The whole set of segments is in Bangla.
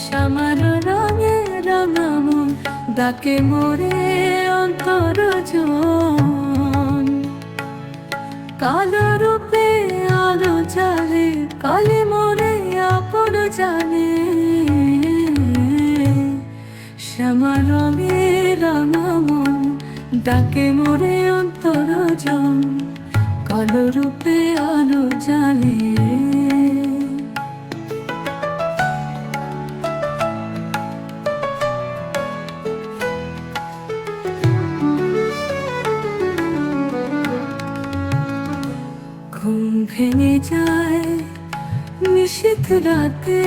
শ্যামার রঙে রাঙা মন ডাকে মোরে অন্তর জন। কালো রূপে আলো জ্বালে কালে মোরে আপন জানে। শ্যামার রঙে রাঙা মন ডাকে মোরে অন্তর জন। কালো রূপে আলো জ্বালে। ঘুম ভেঙে যায় নিশীথ রাতে,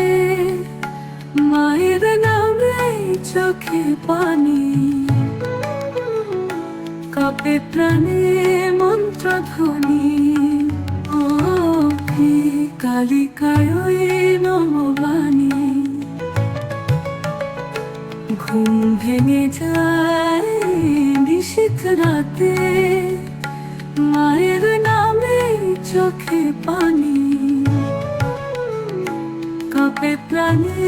মায়ের নামে চোখে পানি। কাঁপে প্রাণে মন্ত্রধ্বনি, ও হে কালিকায় নমবাণী। ঘুম ভেঙে যায় নিশীথ রাতে, মায়ের নামে চোখে পানি। কাঁপে প্রাণে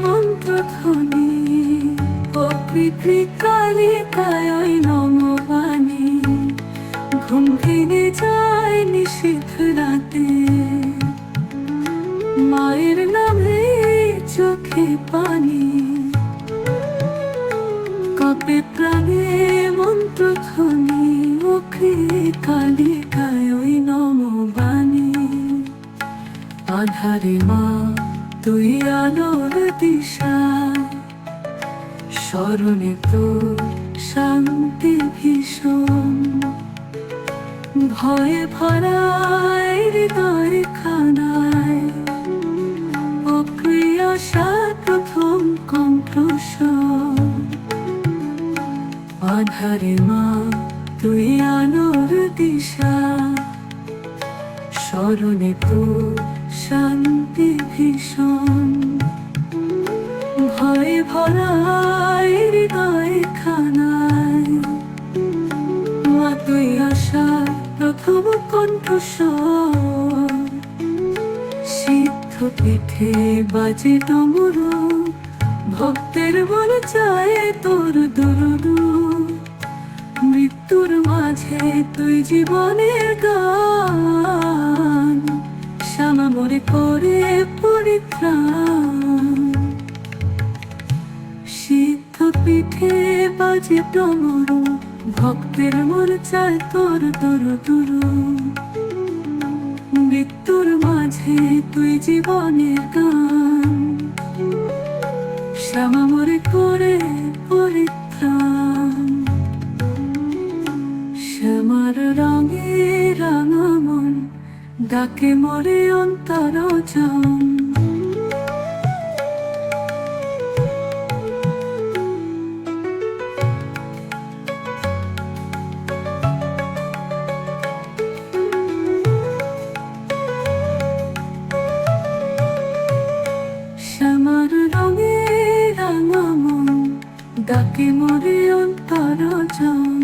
মন্ত্রধ্বনি, প্রকৃতি কালিকায় নমবাণী। ঘুম ভেঙে যায় নিশীথ রাতে, মায়ের নামে চোখে পানি। কাঁপে প্রাণে মন্ত্রধ্বনি, প্রকৃতি কালিকায় নমবাণী। আধারে মা তুই আলোর দিশা, স্মরণে তোর শান্তি ভীষণ। ভয়ে ভরায় হৃদয় খানায়, অপ্রিয় সার প্রথম কণ্ঠস্বর। আধারে মা তুই আলোর দিশা, স্মরণে তোর শান্তি ভীষণ। ভয়ে ভরায় হৃদয় খানায়, মা তুই আশার প্রথম কণ্ঠস্বর। সিদ্ধ পিঠে বাজে ডমরু, ভক্তের মন চায় তোর দুরুদু। মৃত্যুর মাঝে তুই জীবনের গান, শ্যামা মোরে করে পরিত্রাণ। সিদ্ধ পিঠে বাজে ডমরু, ভক্তের মন চায় তোর দুরুদু। মৃত্যুর মাঝে তুই জীবনের গান, শ্যামা মোরে করে পরিত্রাণ। শ্যামার রঙে রাঙা মন ডাকে মোরে অন্তর জন। শ্যামার রঙে রাঙা মন ডাকে মোরে অন্তর জন।